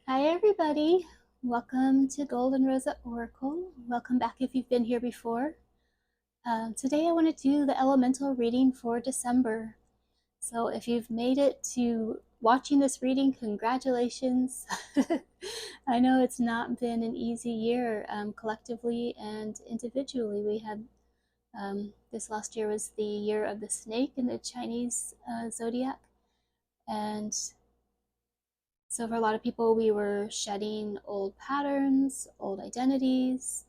Hi, everybody. Welcome to Golden Rosa Oracle. Welcome back if you've been here before. Today, I want to do the elemental reading for December. So, if you've made it to watching this reading, congratulations. I know it's not been an easy year collectively and individually. We had this last year was the year of the snake in the Chinese zodiac. And so for a lot of people, we were shedding old patterns, old identities,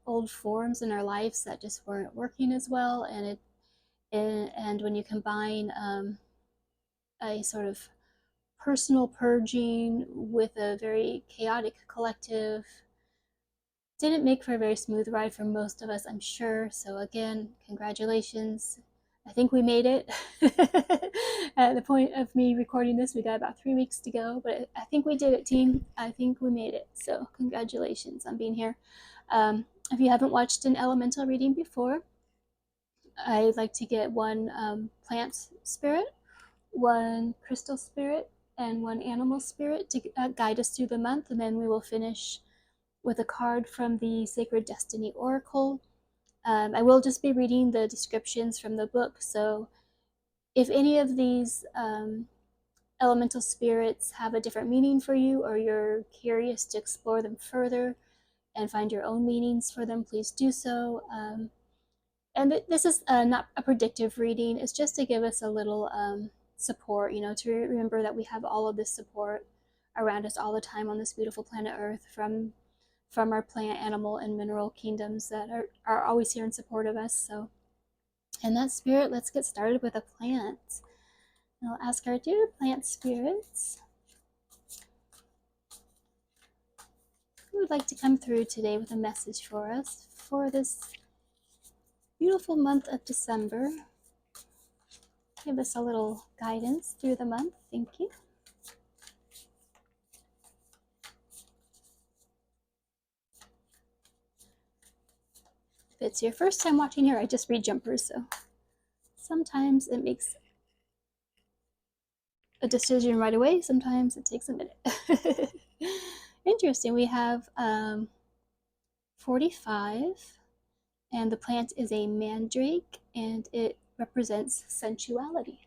old forms in our lives that just weren't working as well. And when you combine a sort of personal purging with a very chaotic collective, didn't make for a very smooth ride for most of us, I'm sure. So again, congratulations. I think we made it. At the point of me recording this, we got about 3 weeks to go, but I think we did it, team. I think we made it. So congratulations on being here. If you haven't watched an elemental reading before, I'd like to get one plant spirit, one crystal spirit, and one animal spirit to guide us through the month, and then we will finish with a card from the Sacred Destiny Oracle. I will just be reading the descriptions from the book, so if any of these elemental spirits have a different meaning for you, or you're curious to explore them further and find your own meanings for them, please do so. And this is not a predictive reading, it's just to give us a little support, to remember that we have all of this support around us all the time on this beautiful planet Earth from our plant, animal, and mineral kingdoms that are always here in support of us. So, in that spirit, let's get started with a plant. I'll ask our dear plant spirits who would like to come through today with a message for us for this beautiful month of December. Give us a little guidance through the month. Thank you. If it's your first time watching here, I just read jumpers, so sometimes it makes a decision right away. Sometimes it takes a minute. Interesting. We have 45, and the plant is a mandrake, and it represents sensuality.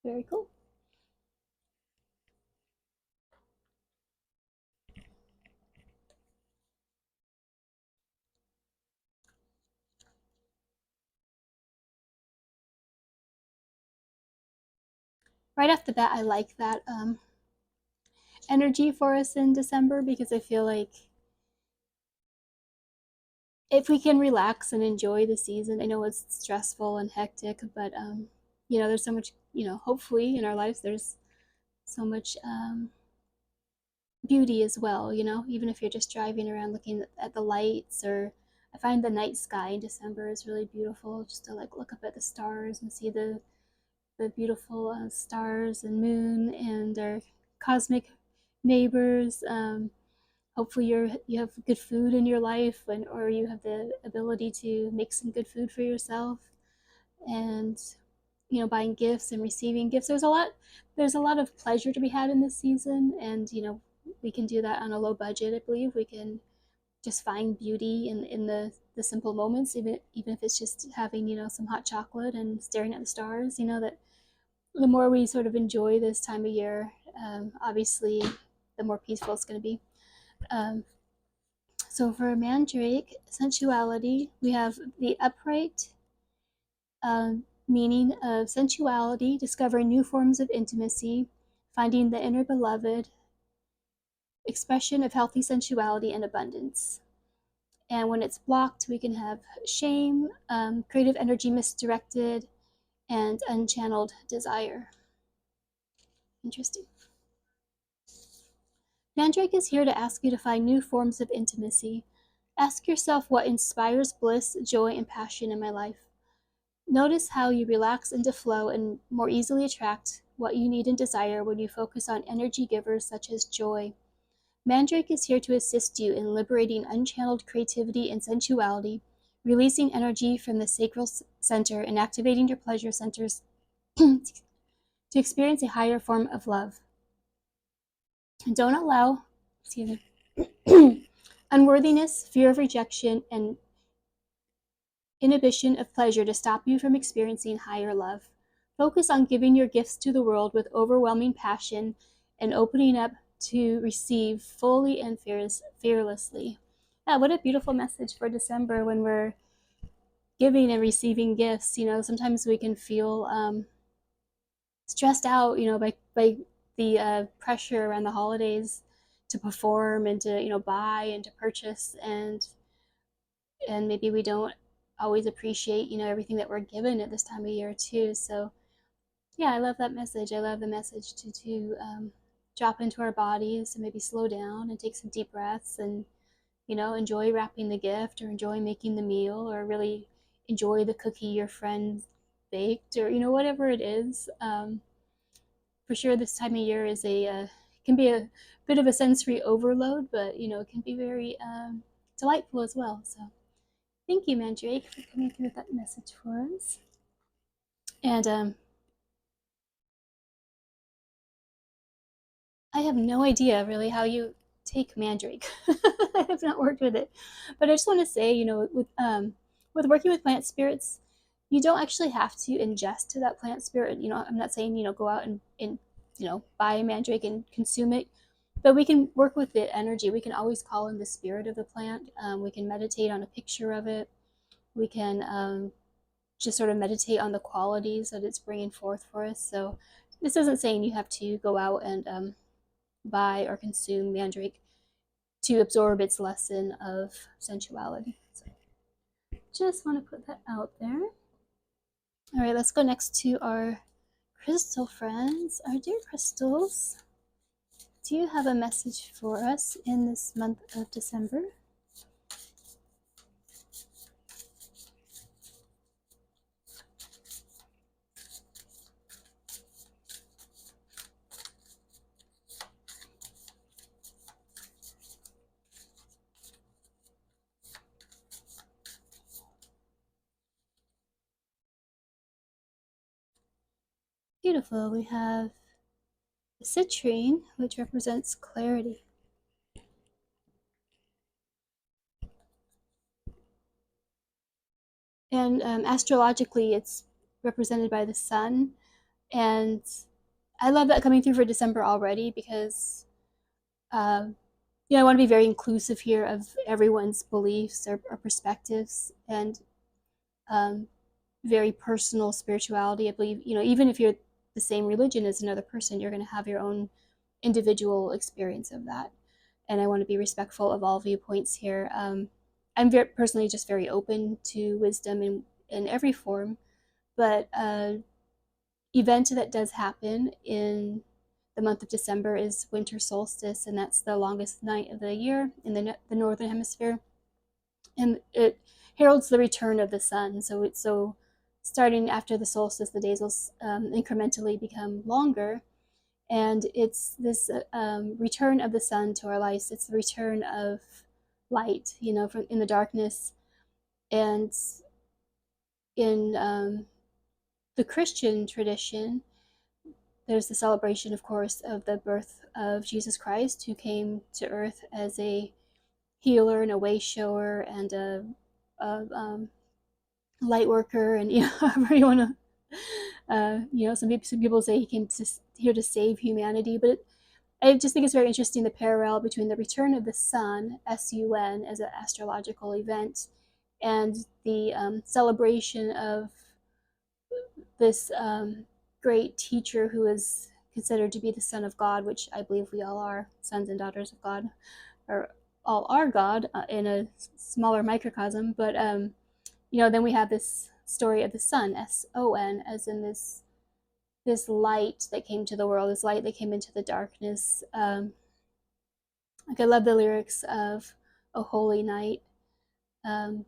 Very cool. Right off the bat, I like that energy for us in December, because I feel like if we can relax and enjoy the season, I know it's stressful and hectic, but there's so much, hopefully in our lives there's so much beauty as well, even if you're just driving around looking at the lights. Or I find the night sky in December is really beautiful, just to like look up at the stars and see the beautiful stars and moon and our cosmic neighbors. Hopefully you have good food in your life, or you have the ability to make some good food for yourself. And buying gifts and receiving gifts, there's a lot of pleasure to be had in this season. And we can do that on a low budget. I believe we can just find beauty in the simple moments, even if it's just having some hot chocolate and staring at the stars. That the more we sort of enjoy this time of year, obviously the more peaceful it's going to be. So for mandrake sensuality, we have the upright meaning of sensuality, discovering new forms of intimacy, finding the inner beloved, expression of healthy sensuality and abundance. And when it's blocked, we can have shame, creative energy misdirected, and unchanneled desire. Interesting. Mandrake is here to ask you to find new forms of intimacy. Ask yourself what inspires bliss, joy, and passion in my life. Notice how you relax into flow and more easily attract what you need and desire when you focus on energy givers such as joy. Mandrake is here to assist you in liberating unchanneled creativity and sensuality, releasing energy from the sacral center and activating your pleasure centers to experience a higher form of love. Don't allow, excuse me, unworthiness, fear of rejection, and inhibition of pleasure to stop you from experiencing higher love. Focus on giving your gifts to the world with overwhelming passion and opening up to receive fully and fearlessly. Yeah, what a beautiful message for December when we're giving and receiving gifts. Sometimes we can feel stressed out, by the pressure around the holidays to perform and to buy and to purchase, and maybe we don't always appreciate everything that we're given at this time of year too. So yeah, I love that message. I love the message to drop into our bodies and maybe slow down and take some deep breaths and enjoy wrapping the gift, or enjoy making the meal, or really enjoy the cookie your friend baked, or whatever it is. For sure, this time of year is a can be a bit of a sensory overload, but it can be very delightful as well. So thank you, Mandrake, for coming through with that message for us. And I have no idea really how you take Mandrake. I have not worked with it, but I just want to say, with working with plant spirits, you don't actually have to ingest to that plant spirit. I'm not saying go out and buy a Mandrake and consume it, but we can work with the energy. We can always call in the spirit of the plant. We can meditate on a picture of it. We can just sort of meditate on the qualities that it's bringing forth for us. So this isn't saying you have to go out and buy or consume Mandrake to absorb its lesson of sensuality. So just want to put that out there. All right, let's go next to our crystal friends. Our dear crystals, do you have a message for us in this month of December? Beautiful. We have the citrine, which represents clarity. And astrologically, it's represented by the sun. And I love that coming through for December already, because I want to be very inclusive here of everyone's beliefs or perspectives, and um, very personal spirituality. I believe, even if you're the same religion as another person, you're going to have your own individual experience of that. And I want to be respectful of all viewpoints here. I'm personally just very open to wisdom in every form, but event that does happen in the month of December is winter solstice, and that's the longest night of the year in the northern hemisphere, and it heralds the return of the sun. So starting after the solstice, the days will incrementally become longer, and it's this return of the sun to our lives. It's the return of light, from in the darkness, and in the Christian tradition, there's the celebration, of course, of the birth of Jesus Christ, who came to earth as a healer and a way shower and a light worker, and however you want to, some people say he came here to save humanity, but I just think it's very interesting the parallel between the return of the sun, sun, as an astrological event, and the celebration of this great teacher who is considered to be the Son of God, which I believe we all are, sons and daughters of God, or all are God in a smaller microcosm. But then we have this story of the sun, son, as in this light that came to the world, this light that came into the darkness. Like, I love the lyrics of "O Holy Night," um,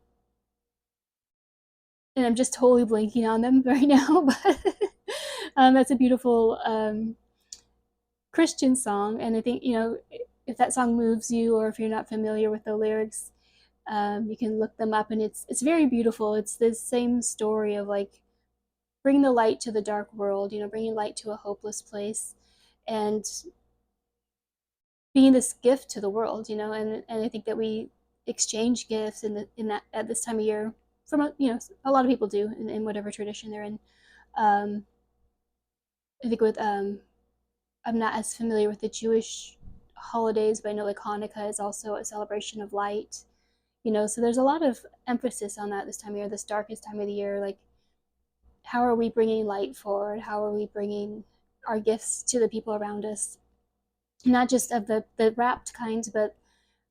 and I'm just totally blanking on them right now, but that's a beautiful Christian song. And I think, if that song moves you, or if you're not familiar with the lyrics, you can look them up, and it's very beautiful. It's this same story of like bringing the light to the dark world, bringing light to a hopeless place, and being this gift to the world, and I think that we exchange gifts in that at this time of year from a lot of people do in whatever tradition they're in. Um, I think with I'm not as familiar with the Jewish holidays, but I know like Hanukkah is also a celebration of light. So there's a lot of emphasis on that this time of year, this darkest time of the year. Like, how are we bringing light forward? How are we bringing our gifts to the people around us? Not just of the wrapped kinds, but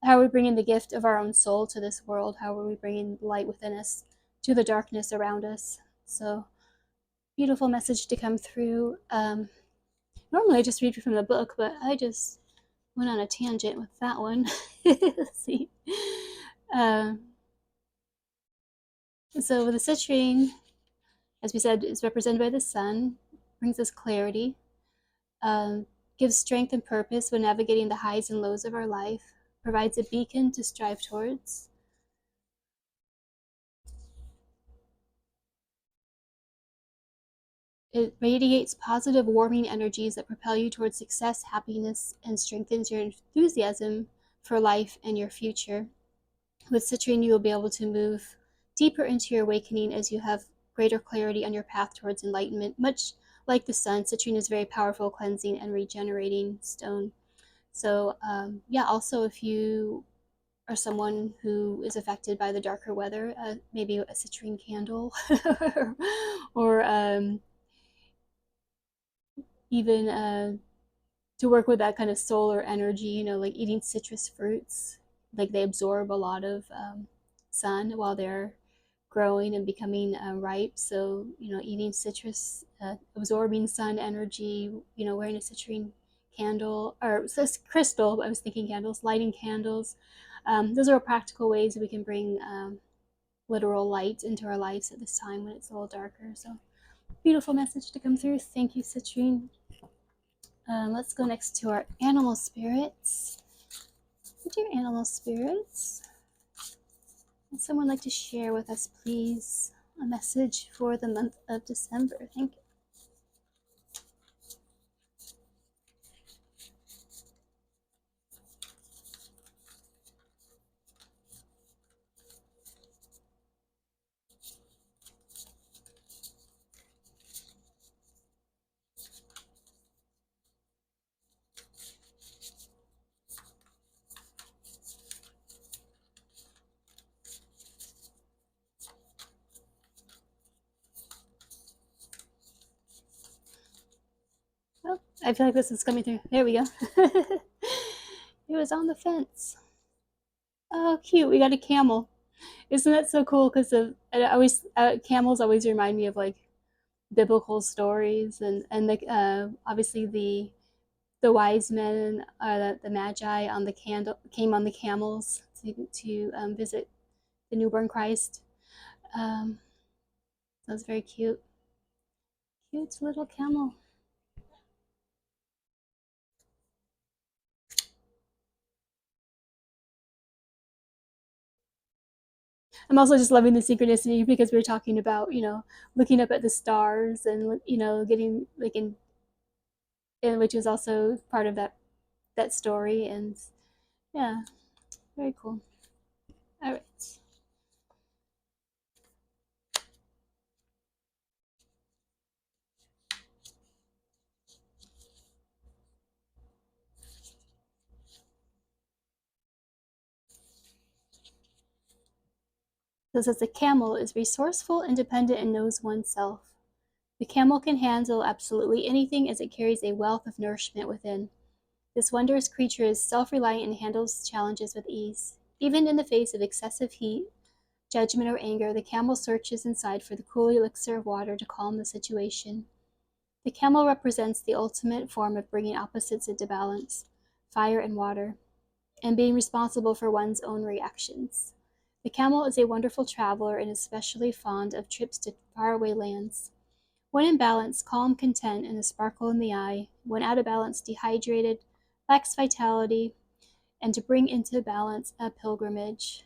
how are we bringing the gift of our own soul to this world? How are we bringing light within us to the darkness around us? So, beautiful message to come through. Normally I just read from the book, but I just went on a tangent with that one. Let's see. Um, so the citrine, as we said, is represented by the sun, brings us clarity, um, gives strength and purpose when navigating the highs and lows of our life, provides a beacon to strive towards. It radiates positive, warming energies that propel you towards success, happiness, and strengthens your enthusiasm for life and your future. With citrine, you will be able to move deeper into your awakening as you have greater clarity on your path towards enlightenment. Much like the sun, citrine is a very powerful cleansing and regenerating stone. So, yeah, also if you are someone who is affected by the darker weather, maybe a citrine candle or even to work with that kind of solar energy, like eating citrus fruits, like they absorb a lot of sun while they're growing and becoming ripe. So, eating citrus, absorbing sun energy, wearing a citrine candle, or crystal, I was thinking candles, lighting candles. Those are practical ways that we can bring literal light into our lives at this time when it's a little darker. So, beautiful message to come through. Thank you, citrine. Let's go next to our animal spirits. Dear animal spirits, would someone like to share with us, please, a message for the month of December? Thank you. Oh, I feel like this is coming through. There we go. It was on the fence. Oh, cute. We got a camel. Isn't that so cool? Because camels always remind me of like biblical stories and like obviously the wise men, the magi on the candle came on the camels to visit the newborn Christ. Um, that was very cute. Cute little camel. I'm also just loving the synchronicity because we are talking about, looking up at the stars and, getting like which was also part of that story. And yeah, very cool. All right. So it says the camel is resourceful, independent, and knows oneself. The camel can handle absolutely anything as it carries a wealth of nourishment within. This wondrous creature is self-reliant and handles challenges with ease. Even in the face of excessive heat, judgment, or anger, the camel searches inside for the cool elixir of water to calm the situation. The camel represents the ultimate form of bringing opposites into balance, fire and water, and being responsible for one's own reactions. The camel is a wonderful traveler and especially fond of trips to faraway lands. When in balance, calm, content, and a sparkle in the eye. When out of balance, dehydrated, lacks vitality, and to bring into balance a pilgrimage.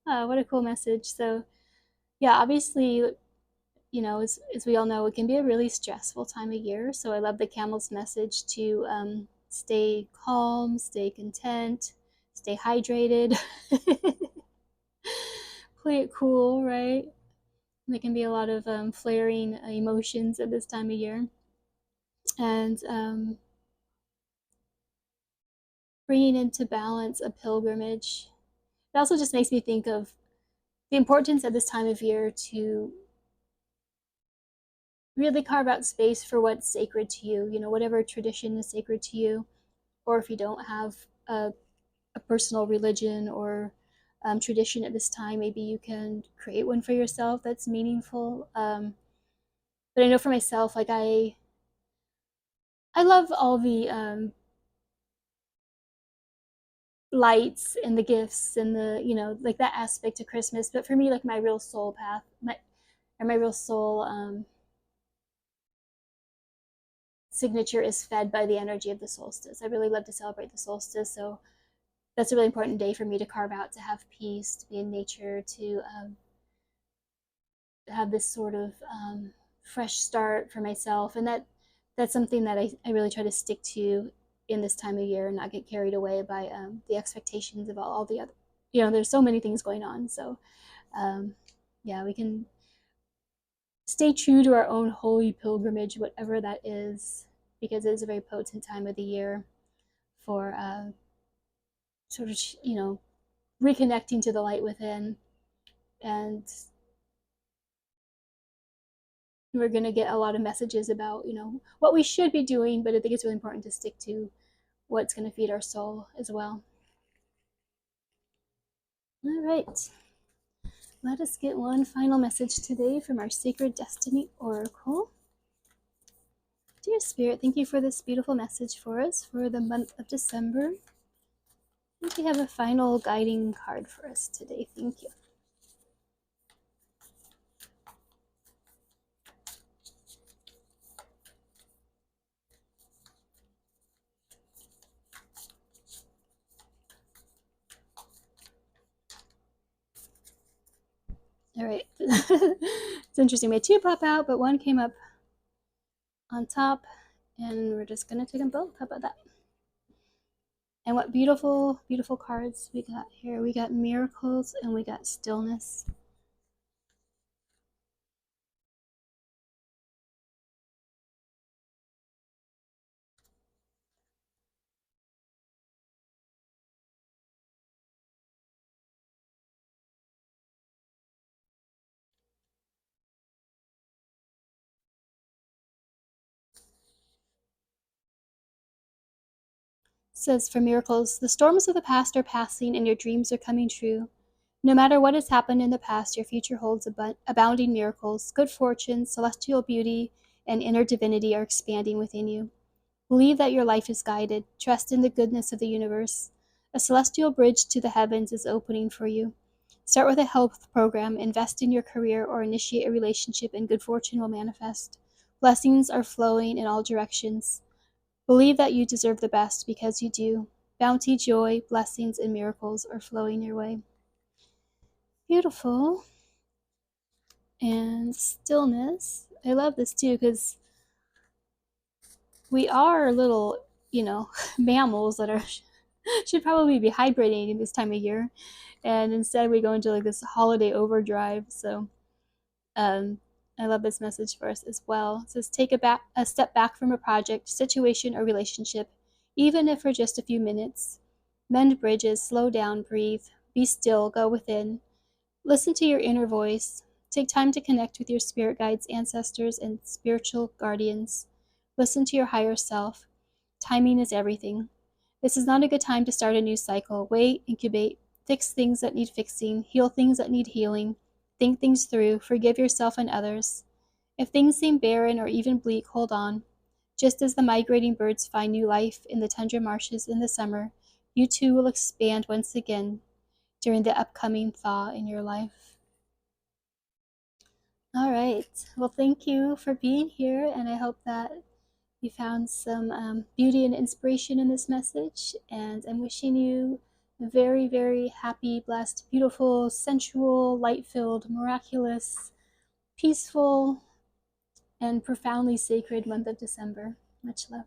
Oh, what a cool message. So, yeah, obviously, as we all know, it can be a really stressful time of year. So I love the camel's message to stay calm, stay content, stay hydrated, play it cool, right? There can be a lot of flaring emotions at this time of year. And bringing into balance a pilgrimage. It also just makes me think of the importance at this time of year to really carve out space for what's sacred to you, whatever tradition is sacred to you, or if you don't have a personal religion or tradition at this time, maybe you can create one for yourself that's meaningful. But I know for myself, like I love all the lights and the gifts and the like that aspect of Christmas. But for me, like my real soul path, my real soul signature is fed by the energy of the solstice. I really love to celebrate the solstice, so that's a really important day for me to carve out, to have peace, to be in nature, to have this sort of fresh start for myself. And that's something that I really try to stick to in this time of year and not get carried away by the expectations of all the other, there's so many things going on. So yeah, we can stay true to our own holy pilgrimage, whatever that is, because it is a very potent time of the year for sort of, reconnecting to the light within. And we're going to get a lot of messages about, what we should be doing, but I think it's really important to stick to what's going to feed our soul as well. All right. Let us get one final message today from our Sacred Destiny Oracle. Dear Spirit, thank you for this beautiful message for us for the month of December. I think we have a final guiding card for us today. Thank you. All right. It's interesting. We had two pop out, but one came up on top, and we're just going to take them both. How about that? And what beautiful, beautiful cards we got here. We got miracles and we got stillness. It says for miracles, the storms of the past are passing and your dreams are coming true. No matter what has happened in the past, your future holds abounding miracles. Good fortune, celestial beauty, and inner divinity are expanding within you. Believe that your life is guided. Trust in the goodness of the universe. A celestial bridge to the heavens is opening for you. Start with a health program, invest in your career, or initiate a relationship, and good fortune will manifest. Blessings are flowing in all directions. Believe that you deserve the best because you do. Bounty, joy, blessings, and miracles are flowing your way. Beautiful. And stillness. I love this too because we are little, mammals that are should probably be hibernating this time of year, and instead we go into like this holiday overdrive. So um, I love this message for us as well. It says take a step back from a project, situation, or relationship, even if for just a few minutes. Mend bridges, slow down, breathe, be still, go within. Listen to your inner voice. Take time to connect with your spirit guides, ancestors, and spiritual guardians. Listen to your higher self. Timing is everything. This is not a good time to start a new cycle. Wait, incubate, fix things that need fixing, heal things that need healing, think things through, forgive yourself and others. If things seem barren or even bleak, hold on. Just as the migrating birds find new life in the tundra marshes in the summer, you too will expand once again during the upcoming thaw in your life. All right. Well, thank you for being here, and I hope that you found some beauty and inspiration in this message. And I'm wishing you a very, very happy, blessed, beautiful, sensual, light-filled, miraculous, peaceful, and profoundly sacred month of December. Much love.